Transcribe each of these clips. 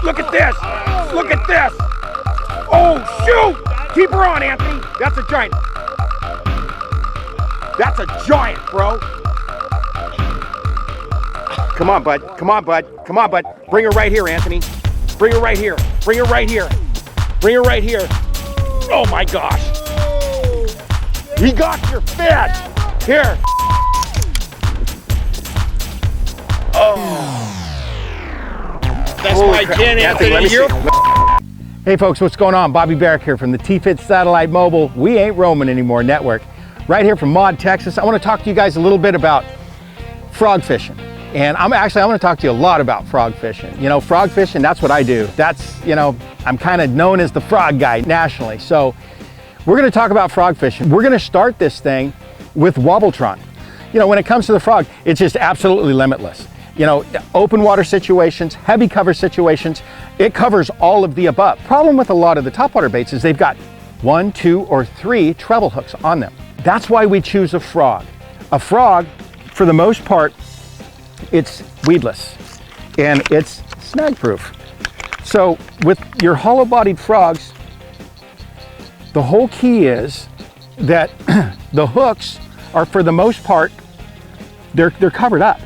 Look at this. Look at this. Oh, shoot. Keep her on, Anthony. That's a giant. That's a giant, bro. Come on, bud. Come on, bud. Come on, bud. Bring her right here, Anthony. Bring her right here. Bring her right here. Bring her right here. Oh my gosh. He got your fish. Here. Oh. That's my chin, Anthony. Hey folks, what's going on? Bobby Barrack here from the T-Fit Satellite Mobile We Ain't Roaming Anymore Network. Right here from Maud, Texas. I want to talk to you guys a little bit about frog fishing. And I want to talk to you a lot about frog fishing. You know, frog fishing, that's what I do. That's, you know, I'm kind of known as the frog guy nationally. So we're going to talk about frog fishing. We're going to start this thing with Wobbletron. You know, when it comes to the frog, it's just absolutely limitless. You know, open water situations, heavy cover situations, it covers all of the above. Problem with a lot of the topwater baits is they've got 1, 2, or 3 treble hooks on them. That's why we choose a frog. A frog, for the most part, it's weedless and it's snag proof. So with your hollow bodied frogs, the whole key is that the hooks are, for the most part, they're covered up.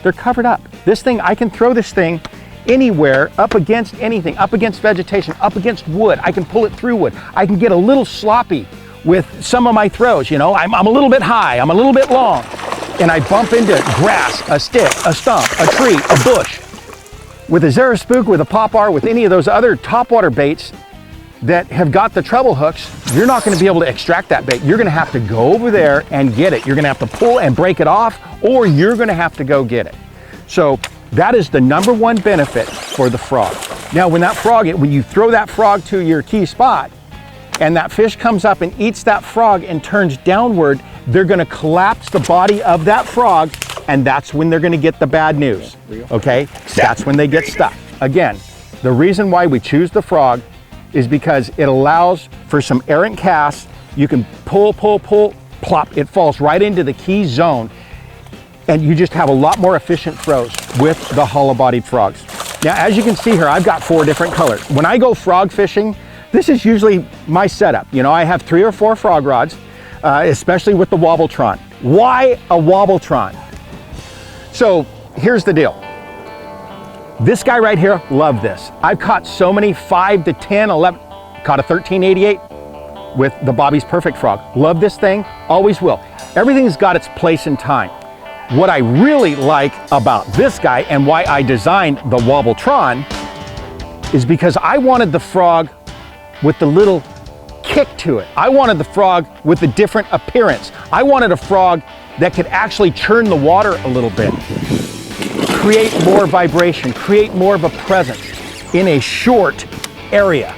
They're covered up. This thing, I can throw this thing anywhere, up against anything, up against vegetation, up against wood. I can pull it through wood. I can get a little sloppy with some of my throws. You know, I'm a little bit high, I'm a little bit long, and I bump into grass, a stick, a stump, a tree, a bush. With a Zara Spook, with a Pop-R, with any of those other topwater baits that have got the treble hooks, you're not going to be able to extract that bait. You're going to have to go over there and get it. You're going to have to pull and break it off, or you're going to have to go get it. So that is the #1 benefit for the frog. Now, when you throw that frog to your key spot, and that fish comes up and eats that frog and turns downward, they're going to collapse the body of that frog, and that's when they're going to get the bad news. Okay? That's when they get stuck. Again, the reason why we choose the frog is because it allows for some errant casts. You can pull, plop, it falls right into the key zone, and you just have a lot more efficient throws with the hollow-bodied frogs. Now, as you can see here, I've got 4 different colors. When I go frog fishing, this is usually my setup. You know, I have 3 or 4 frog rods, especially with the Wobbletron. Why a Wobbletron? So here's the deal. This guy right here, love this. I've caught so many 5 to 10, 11, caught a 1388 with the Bobby's Perfect Frog. Love this thing, always will. Everything's got its place and time. What I really like about this guy and why I designed the Wobbletron is because I wanted the frog with the little kick to it. I wanted the frog with a different appearance. I wanted a frog that could actually churn the water a little bit, create more vibration, create more of a presence in a short area.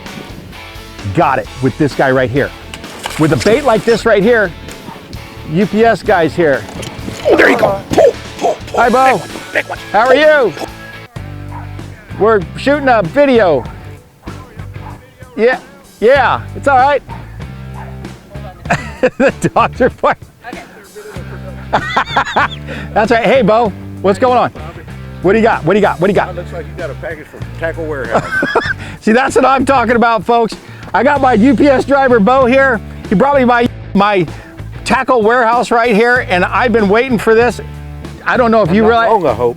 Got it with this guy right here. With a bait like this right here, UPS guys here. Oh, there you go. Hi, Bo. Big one. How are you? We're shooting a video. Yeah, it's all right. The dogs are fine. That's right. Hey, Bo, what's going on? What do you got? What do you got? What do you got? It looks like you got a package from Tackle Warehouse. See, that's what I'm talking about, folks. I got my UPS driver, Bo, here. He brought me my Tackle Warehouse right here, and I've been waiting for this. I don't know if you realize. Long, I hope.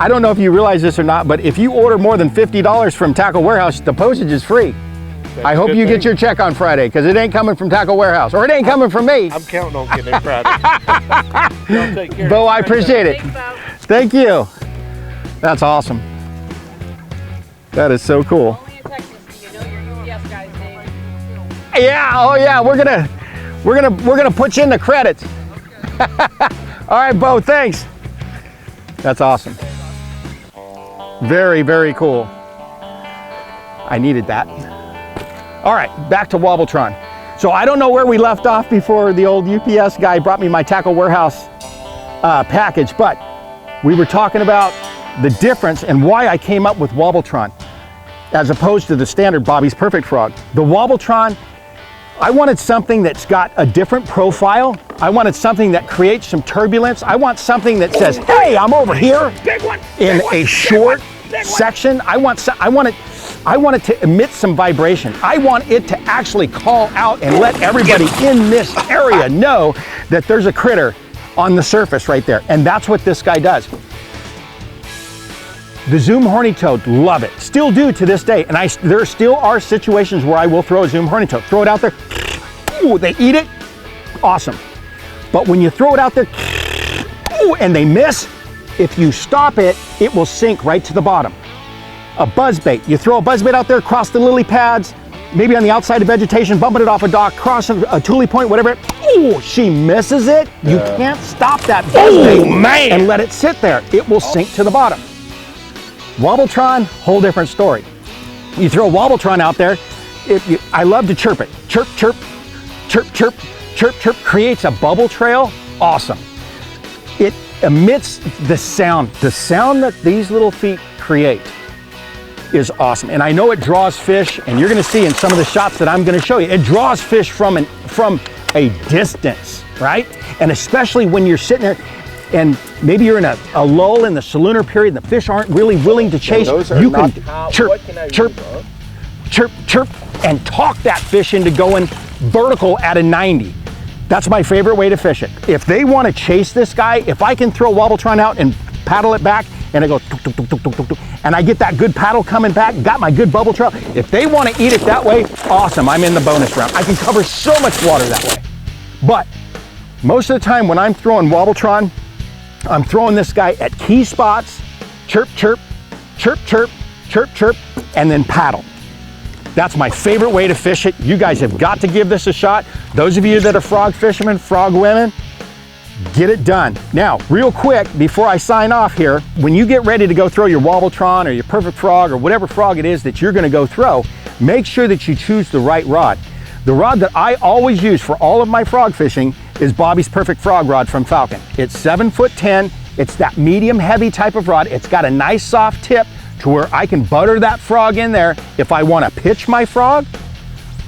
I don't know if you realize this or not, but if you order more than $50 from Tackle Warehouse, the postage is free. I hope you get your check on Friday, because it ain't coming from Tackle Warehouse, or it ain't coming from me. I'm counting on getting it Friday. Y'all take care. Bo, I appreciate it. Thank you. That's awesome. That is so cool. Yeah, oh yeah, we're gonna put you in the credits. All right, Bo, thanks. That's awesome. Very, very cool. I needed that. All right, back to Wobbletron. So I don't know where we left off before the old UPS guy brought me my Tackle Warehouse package, but we were talking about the difference and why I came up with Wobbletron as opposed to the standard Bobby's Perfect Frog. The Wobbletron I wanted something that's got a different profile. I wanted something that creates some turbulence. I want something that says, hey, I'm over here in a short section. I want it to emit some vibration. I want it to actually call out and let everybody in this area know that there's a critter on the surface right there. And that's what this guy does. The Zoom horny toad, love it. Still do to this day. And there still are situations where I will throw a Zoom horny toad. Throw it out there. Ooh, they eat it. Awesome. But when you throw it out there, ooh, and they miss, if you stop it, it will sink right to the bottom. A buzzbait. You throw a buzzbait out there, cross the lily pads, maybe on the outside of vegetation, bumping it off a dock, cross a tule point, whatever. Ooh, she misses it. You can't stop that buzzbait and let it sit there. It will sink to the bottom. Wobbletron, whole different story. You throw a Wobbletron out there, I love to chirp it. Chirp, chirp, chirp, chirp, chirp, chirp, creates a bubble trail, awesome. It emits the sound that these little feet create is awesome. And I know it draws fish, and you're gonna see in some of the shots that I'm gonna show you, it draws fish from a distance, right? And especially when you're sitting there, and maybe you're in a lull in the salooner period and the fish aren't really willing to chase, you can chirp, chirp, chirp, chirp, and talk that fish into going vertical at a 90. That's my favorite way to fish it. If they want to chase this guy, if I can throw Wobbletron out and paddle it back, and I go tuk, tuk, tuk, tuk, tuk, tuk, tuk, and I get that good paddle coming back, got my good bubble trail, if they want to eat it that way, awesome, I'm in the bonus round. I can cover so much water that way. But most of the time when I'm throwing Wobbletron, I'm throwing this guy at key spots, chirp, chirp, chirp, chirp, chirp, chirp, and then paddle. That's my favorite way to fish it. You guys have got to give this a shot. Those of you that are frog fishermen, frog women, get it done. Now, real quick, before I sign off here, when you get ready to go throw your Wobbletron or your Perfect Frog or whatever frog it is that you're gonna go throw, make sure that you choose the right rod. The rod that I always use for all of my frog fishing is Bobby's Perfect Frog rod from Falcon. It's 7'10". It's that medium heavy type of rod. It's got a nice soft tip to where I can butter that frog in there. If I want to pitch my frog,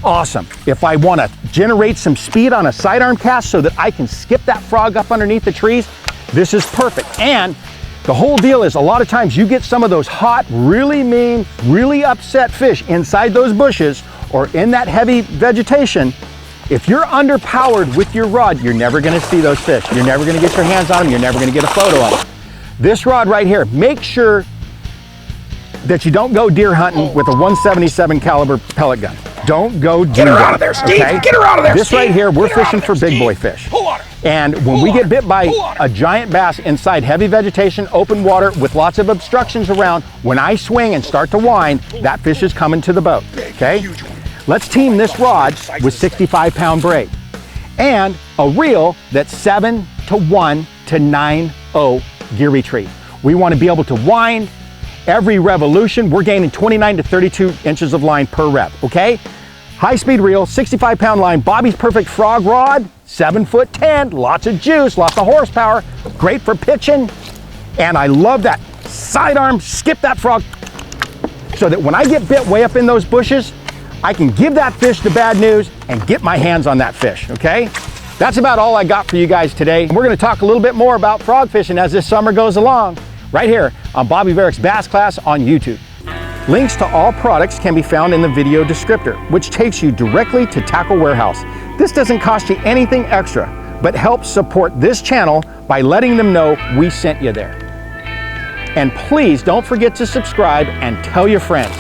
awesome. If I want to generate some speed on a sidearm cast so that I can skip that frog up underneath the trees, this is perfect. And the whole deal is a lot of times you get some of those hot, really mean, really upset fish inside those bushes or in that heavy vegetation. If you're underpowered with your rod, you're never gonna see those fish. You're never gonna get your hands on them. You're never gonna get a photo of them. This rod right here, make sure that you don't go deer hunting with a 177 caliber pellet gun. Don't go do that. Get her out of there, Steve. Okay? Get her out of there, This right here, we're fishing for big boy fish. And when we get bit by a giant bass inside heavy vegetation, open water with lots of obstructions around, when I swing and start to wind, that fish is coming to the boat, okay? Let's team this rod with 65-pound braid and a reel that's 7-to-1 to 9-0 gear retrieve. We want to be able to wind every revolution. We're gaining 29 to 32 inches of line per rep, okay? High-speed reel, 65-pound line, Bobby's Perfect Frog rod, 7'10", lots of juice, lots of horsepower, great for pitching. And I love that sidearm, skip that frog, so that when I get bit way up in those bushes, I can give that fish the bad news and get my hands on that fish, okay? That's about all I got for you guys today. We're gonna talk a little bit more about frog fishing as this summer goes along, right here on Bobby Barrack's Bass Class on YouTube. Links to all products can be found in the video descriptor, which takes you directly to Tackle Warehouse. This doesn't cost you anything extra, but helps support this channel by letting them know we sent you there. And please don't forget to subscribe and tell your friends.